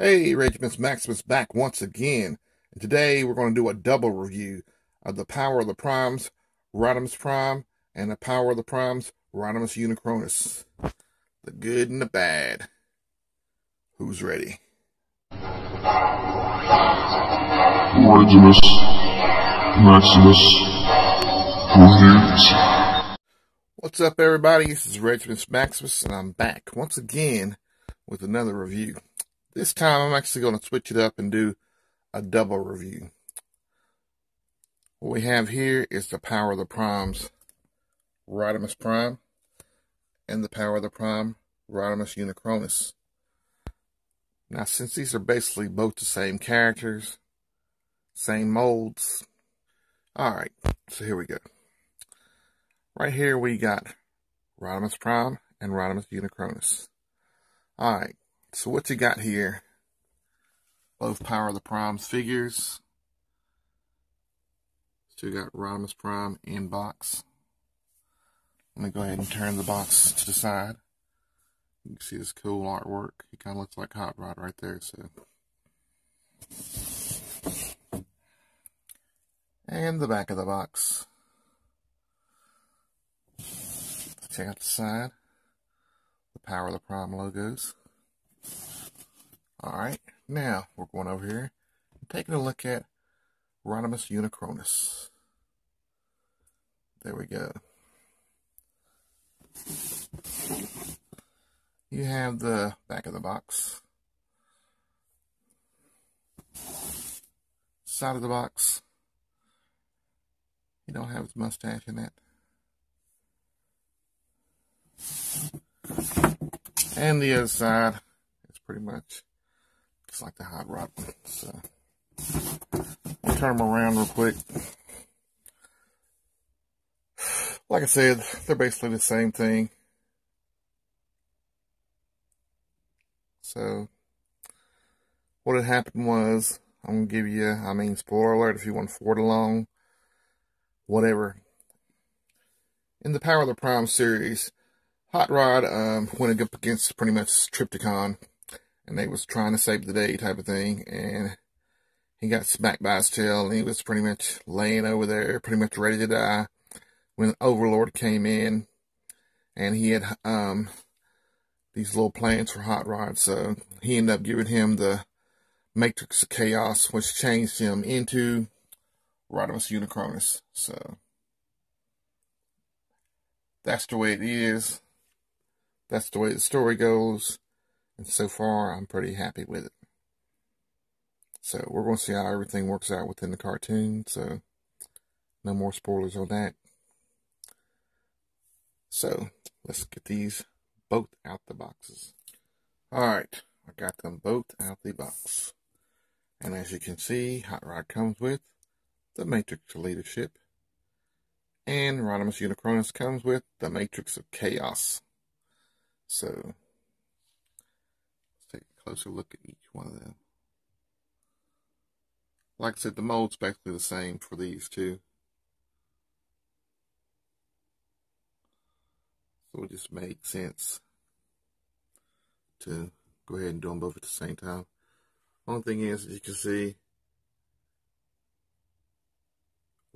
Hey, Regimus Maximus back once again, and today we're going to do a double review of the Power of the Primes, Rodimus Prime, and the Power of the Primes, Rodimus Unicronus. The good and the bad. Who's ready? Regimus Maximus reviews. What's up, everybody? This is Regimus Maximus, and I'm back once again with another review. This time I'm actually going to switch it up and do a double review. What we have here is the Power of the Primes, Rodimus Prime, and the Power of the Prime, Rodimus Unicronus. Now, since these are basically both the same characters, same molds, alright, so here we go. Right here we got Rodimus Prime and Rodimus Unicronus. Alright, so what you got here, both Power of the Primes figures. So you got Rodimus Prime in box. Let me go ahead and turn the box to the side. You can see this cool artwork. He kind of looks like Hot Rod right there. So, and the back of the box. Check out the side. The Power of the Prime logos. Alright, now we're going over here and taking a look at Rodimus Unicronus. There we go. You have the back of the box. Side of the box. You don't have his mustache in that. And the other side is pretty much just like the Hot Rod one. So I'll turn them around real quick. Like I said, they're basically the same thing. So what had happened was, I'm going to give you, spoiler alert if you want to forward along, whatever. In the Power of the Prime series, Hot Rod went up against pretty much Triptychon, and they was trying to save the day type of thing, and he got smacked by his tail, and he was pretty much laying over there, pretty much ready to die, when Overlord came in, and he had these little plans for Hot Rod, so he ended up giving him the Matrix of Chaos, which changed him into Rodimus Unicronus. So that's the way it is. That's the way the story goes. And so far, I'm pretty happy with it. So we're going to see how everything works out within the cartoon. So no more spoilers on that. So let's get these both out the boxes. Alright, I got them both out the box. And as you can see, Hot Rod comes with the Matrix of Leadership. And Rodimus Unicronus comes with the Matrix of Chaos. So let's take a closer look at each one of them. Like I said, the mold's basically the same for these two. So it just made sense to go ahead and do them both at the same time. One thing is, as you can see,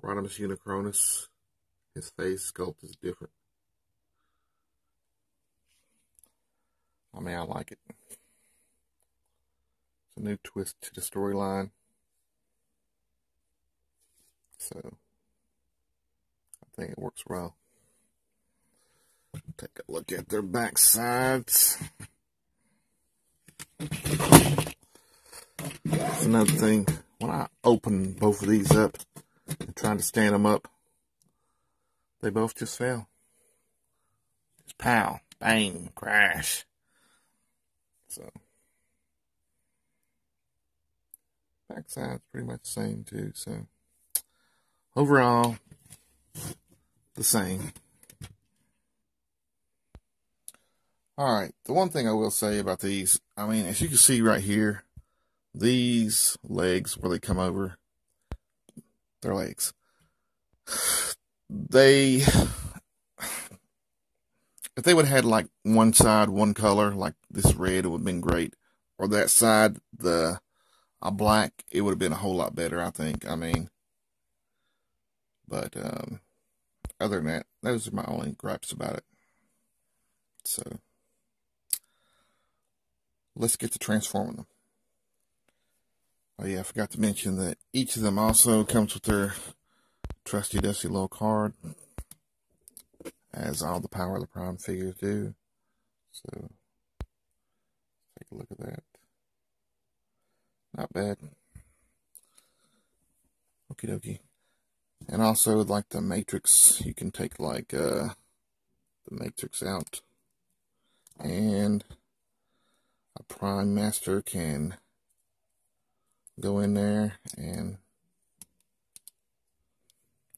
Rodimus Unicronus, his face sculpt is different. I like it. It's a new twist to the storyline. So I think it works well. Take a look at their back sides. That's another thing. When I open both of these up and trying to stand them up, they both just fell. Just pow, bang, crash. So back side's pretty much the same too. So overall, the same. Alright, the one thing I will say about these, as you can see right here, these legs where they come over, their legs, if they would have had like one side, one color, like this red, it would have been great. or that side, the black, it would have been a whole lot better, I think. I mean, but other than that, those are my only gripes about it. So let's get to transforming them. Oh yeah, I forgot to mention that each of them also comes with their trusty dusty little card, as all the Power of the Prime figures do. So take a look at that. Not bad. Okie dokie. And also, like the Matrix, you can take like the Matrix out, and a Prime Master can go in there and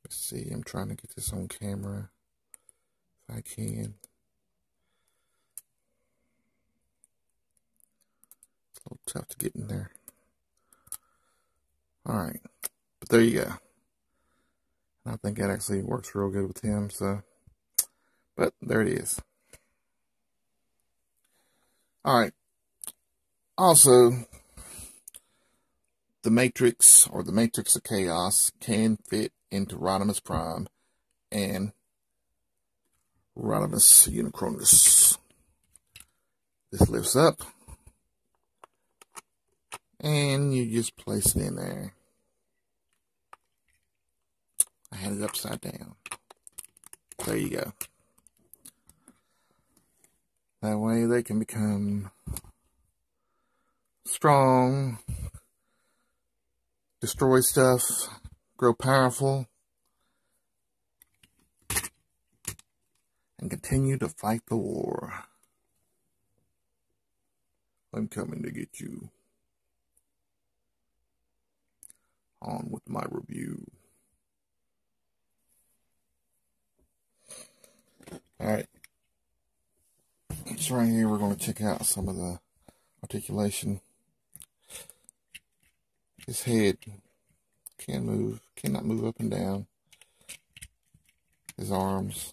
let's see, I'm trying to get this on camera if I can. It's a little tough to get in there. Alright, but there you go. I think that actually works real good with him, so, but there it is. Alright, also, the Matrix, or the Matrix of Chaos, can fit into Rodimus Prime and Rodimus Unicronus. This lifts up, and you just place it in there. I had it upside down. There you go. That way they can become strong, destroy stuff, grow powerful, and continue to fight the war. I'm coming to get you. On with my review. Alright. So right here we're going to check out some of the articulation. His head cannot move up and down. His arms,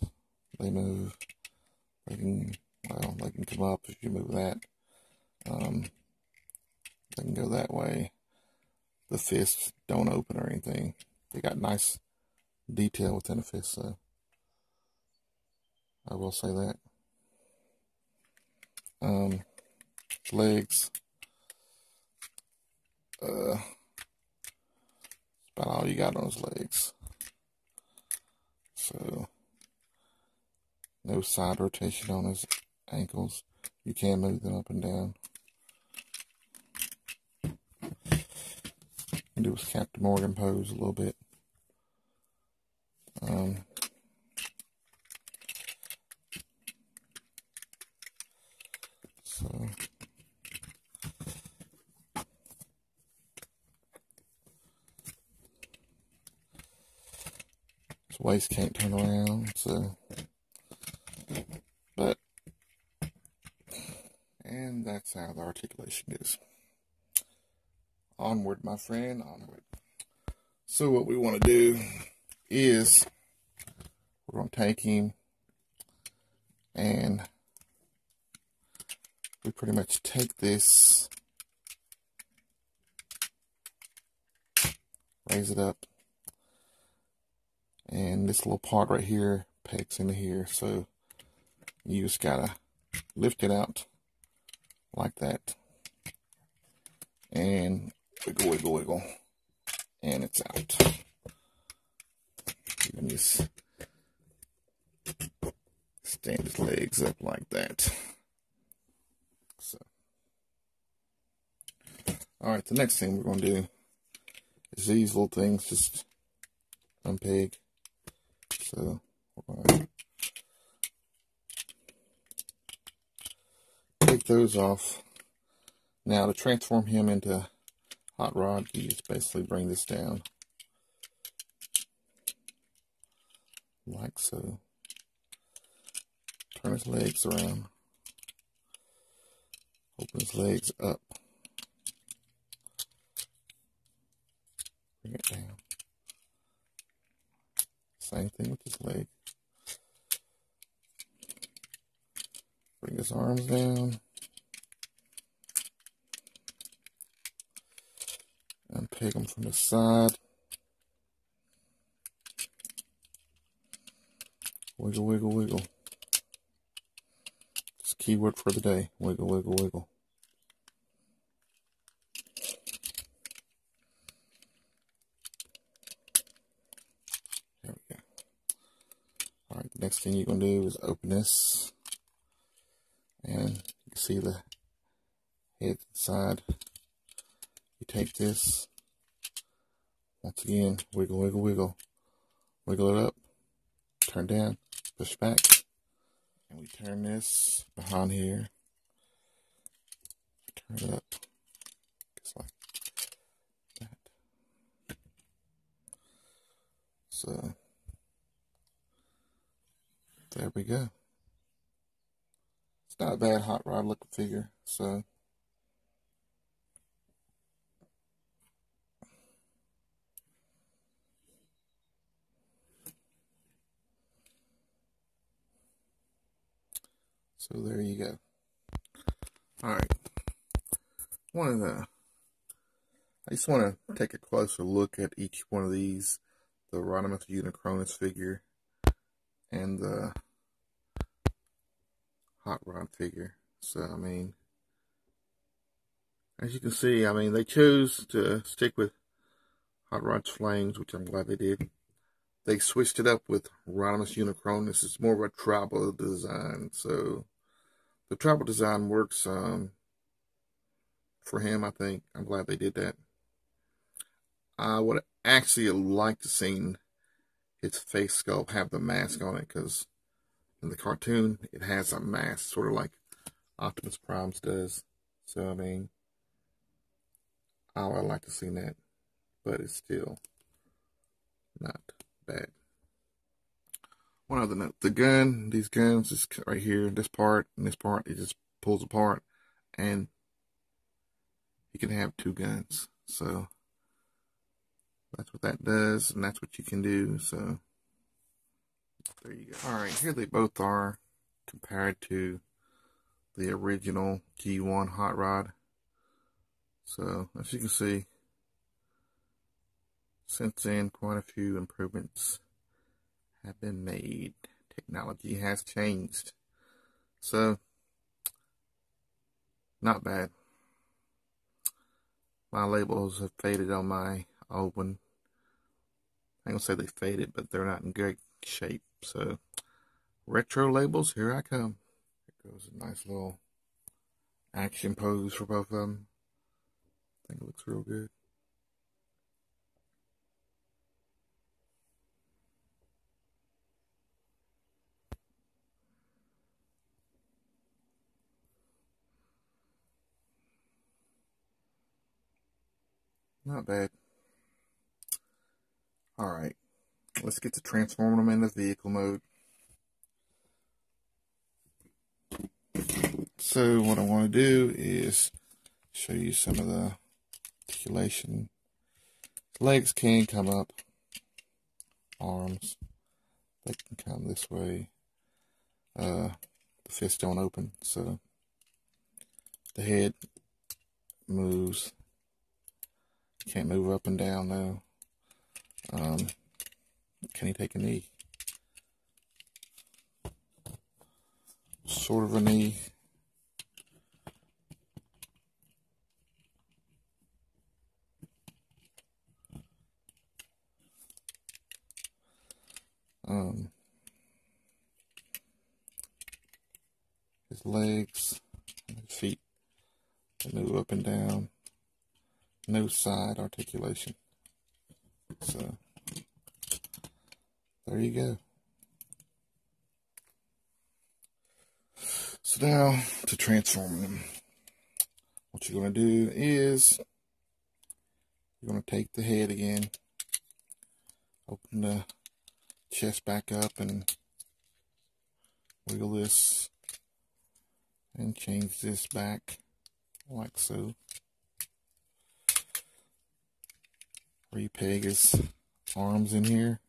they move. They can come up if you move that. They can go that way. The fists don't open or anything. They got nice detail within the fist, so I will say that. Legs. That's about all you got on his legs. So, no side rotation on his ankles. You can move them up and down. Do his Captain Morgan pose a little bit. So his waist can't turn around, so and that's how the articulation is. Onward, my friend, onward. So what we want to do is we're going to take him and we pretty much take this, raise it up, and this little part right here pegs into here, so you just gotta lift it out like that, and wiggle, wiggle, wiggle, and it's out. You can just stand his legs up like that. So, alright, the next thing we're going to do is these little things just unpeg. So, we're going to take those off. Now, to transform him into Hot Rod, you just basically bring this down like so. Turn his legs around. Open his legs up. Bring it down. Same thing with his leg. Bring his arms down. Unpeg them from the side. Wiggle, wiggle, wiggle. It's a keyword for the day. Wiggle, wiggle, wiggle. There we go. Alright, the next thing you're going to do is open this. And you can see the head side. You take this. Once again, wiggle, wiggle, wiggle. Wiggle it up. Turn down. Push back. And we turn this behind here. Turn it up. Just like that. So, there we go. It's not a bad hot rod looking figure. So, there you go. Alright. I just want to take a closer look at each one of these. The Rodimus Unicronus figure and the hot rod figure. So, I mean, as you can see, I mean, they chose to stick with Hot Rod's Flames, which I'm glad they did. They switched it up with Rodimus Unicronus. It's more of a tribal design. So, the tribal design works for him, I think. I'm glad they did that. I would actually like to see his face sculpt have the mask on it, because in the cartoon, it has a mask, sort of like Optimus Prime's does. So, I mean, I would like to see that, but it's still not bad. One other note, these guns, is right here, this part and this part, it just pulls apart, and you can have two guns. So, that's what that does, and that's what you can do. So, there you go. Alright, here they both are compared to the original G1 hot rod. So, as you can see, since then, quite a few improvements have been made. Technology has changed. So, not bad. My labels have faded on my old one. I ain't gonna say they faded, but they're not in great shape. So, retro labels, here I come. Here goes a nice little action pose for both of them. I think it looks real good. Not bad. Alright, let's get to transforming them into vehicle mode. So what I want to do is show you some of the articulation. Legs can come up. Arms, they can come this way. The fists don't open, so the head moves. Can't move up and down though. Can he take a knee? Sort of a knee. His legs and his feet, they move up and down. No side articulation. So, there you go. So now, to transform them, what you're going to do is, you're going to take the head again, open the chest back up, and wiggle this, and change this back, like so. Repeg his arms in here.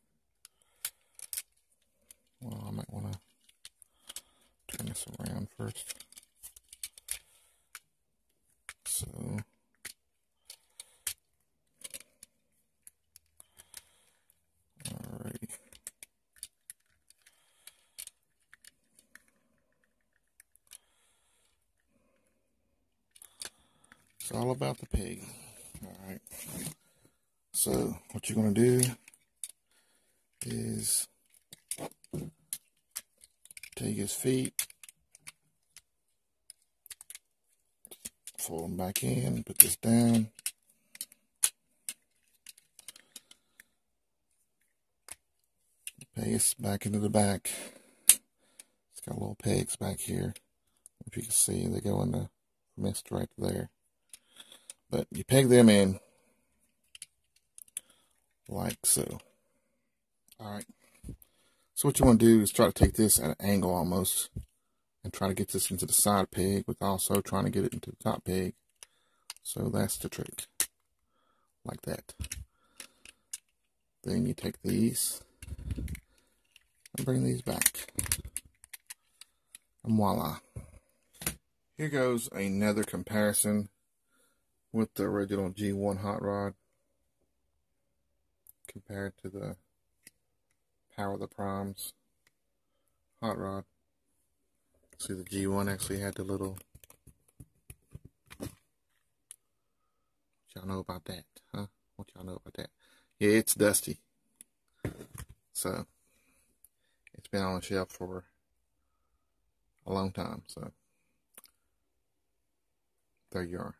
Well, I might want to turn this around first. So, It's all about the peg. All right. So what you're going to do is take his feet, fold them back in, put this down. Pegs back into the back. It's got little pegs back here. If you can see, they go in the mist right there. But you peg them in like so. Alright. So what you want to do is try to take this at an angle almost and try to get this into the side peg, but also trying to get it into the top peg. So that's the trick. Like that. Then you take these and bring these back. And voila. Here goes another comparison with the original G1 hot rod compared to the Power of the Primes hot rod. See, the G1 actually had the little... What y'all know about that, huh? What y'all know about that? Yeah, it's dusty. So, it's been on the shelf for a long time, so there you are.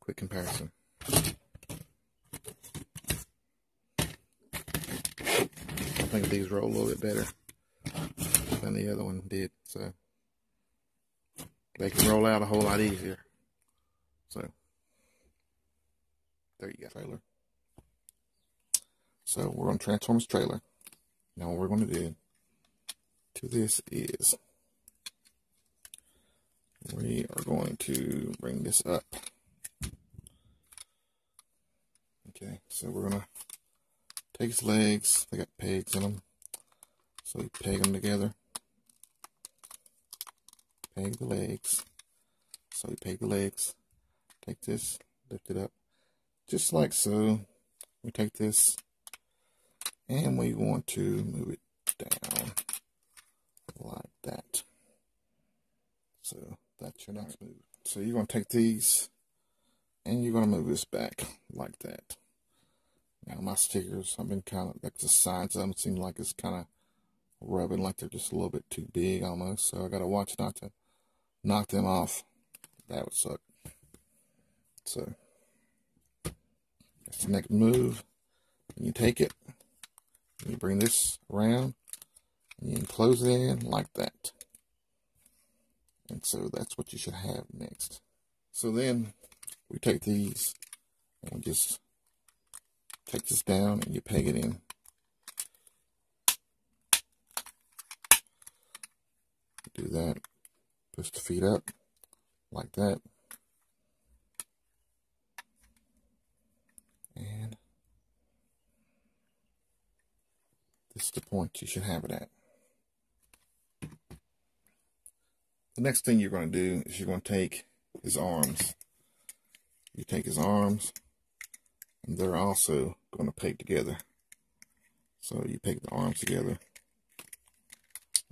Quick comparison. I think these roll a little bit better than the other one did, so they can roll out a whole lot easier. So there you go, trailer. So we're going to transform this trailer. Now what we're going to do to this is we are going to bring this up. Okay, so we're going to take his legs. They got pegs in them. So we peg them together. Peg the legs. So we peg the legs. Take this, lift it up. Just like so. We take this and we want to move it down like that. So that's your next move. So you're going to take these and you're going to move this back like that. Now my stickers, I've been kind of, like the sides of them seem like it's kind of rubbing, like they're just a little bit too big almost. So I got to watch not to knock them off. That would suck. So that's the next move. And you take it, and you bring this around, and you close it in like that. And so that's what you should have next. So then we take these and we just take this down and you peg it in. Do that. Push the feet up like that. And this is the point you should have it at. The next thing you're going to do is you're going to take his arms. You take his arms, and they're also going to peg together. So you peg the arms together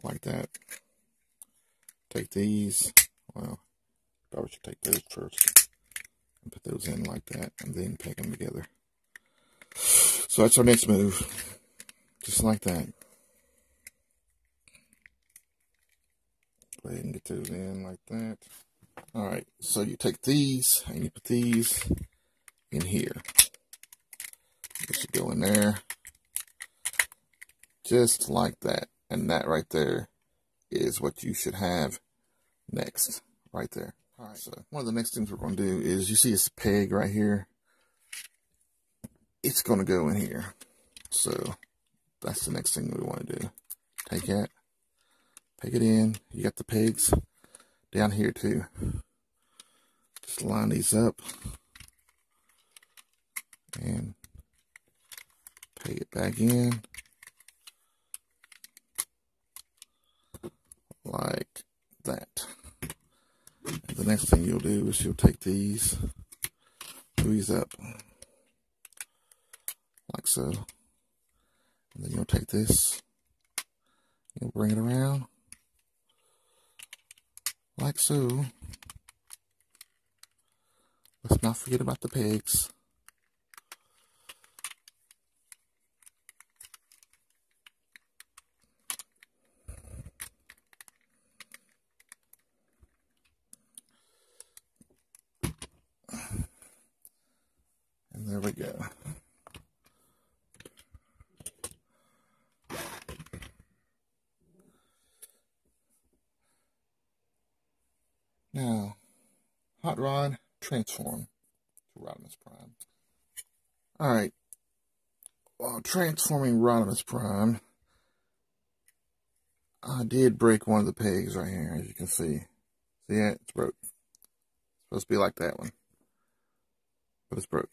like that. Take these, well, probably should take those first and put those in like that, and then peg them together. So that's our next move, just like that. Go ahead and get those in like that. Alright, so you take these and you put these in here. They should go in there. Just like that. And that right there is what you should have next. Right there. Alright, so one of the next things we're going to do is, you see this peg right here? It's going to go in here. So that's the next thing we want to do. Take that. Peg it in. You got the pegs down here too. Just line these up and peg it back in like that. And the next thing you'll do is you'll take these, squeeze up like so, and then you'll take this, you'll bring it around like so, Let's not forget about the pegs. And there we go. Now, hot rod transform to Rodimus Prime. Alright, while transforming Rodimus Prime, I did break one of the pegs right here, as you can see. See that? It's broke. It's supposed to be like that one, but it's broke.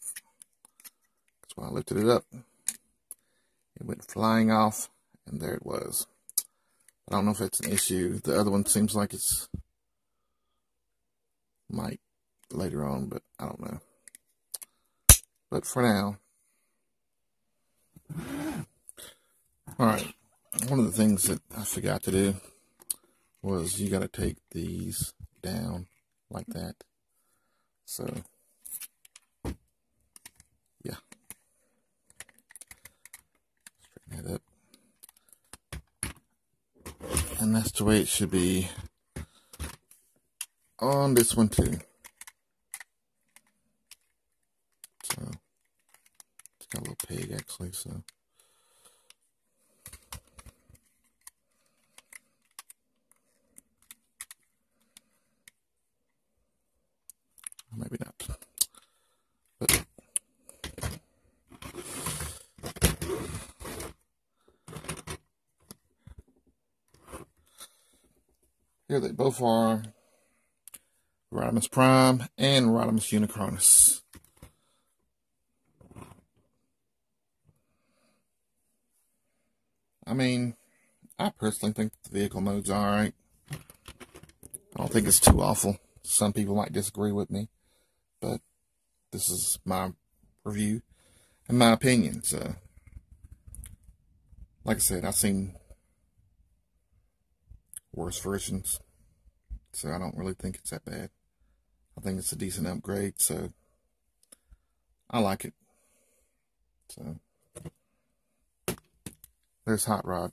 That's why I lifted it up. It went flying off, and there it was. I don't know if it's an issue. The other one seems like it's might later on, but I don't know. But for now, alright, one of the things that I forgot to do was you got to take these down like that. So, yeah. Straighten that up. And that's the way it should be on this one too. So, it's got a little peg actually, so. Maybe not. But here they both are. Rodimus Prime and Rodimus Unicronus. I mean, I personally think the vehicle mode's alright. I don't think it's too awful. Some people might disagree with me, but this is my review and my opinion. So, like I said, I've seen worse versions, so I don't really think it's that bad. I think it's a decent upgrade, so I like it. So, there's Hot Rod.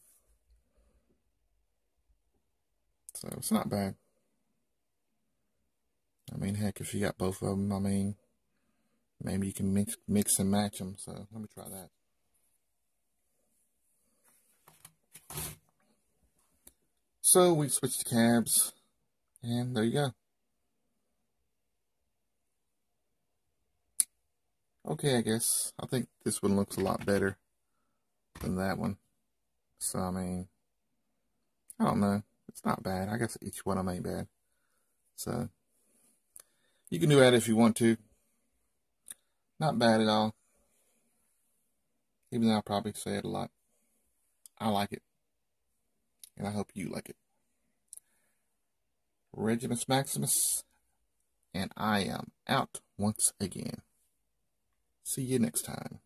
So, it's not bad. I mean, heck, if you got both of them, I mean, maybe you can mix and match them. So, let me try that. So, we switched to cabs, and there you go. Okay, I guess. I think this one looks a lot better than that one. So, I mean, I don't know. It's not bad. I guess each one of them ain't bad. So, you can do that if you want to. Not bad at all. Even though I probably say it a lot. I like it. And I hope you like it. Regimus Maximus. And I am out once again. See you next time.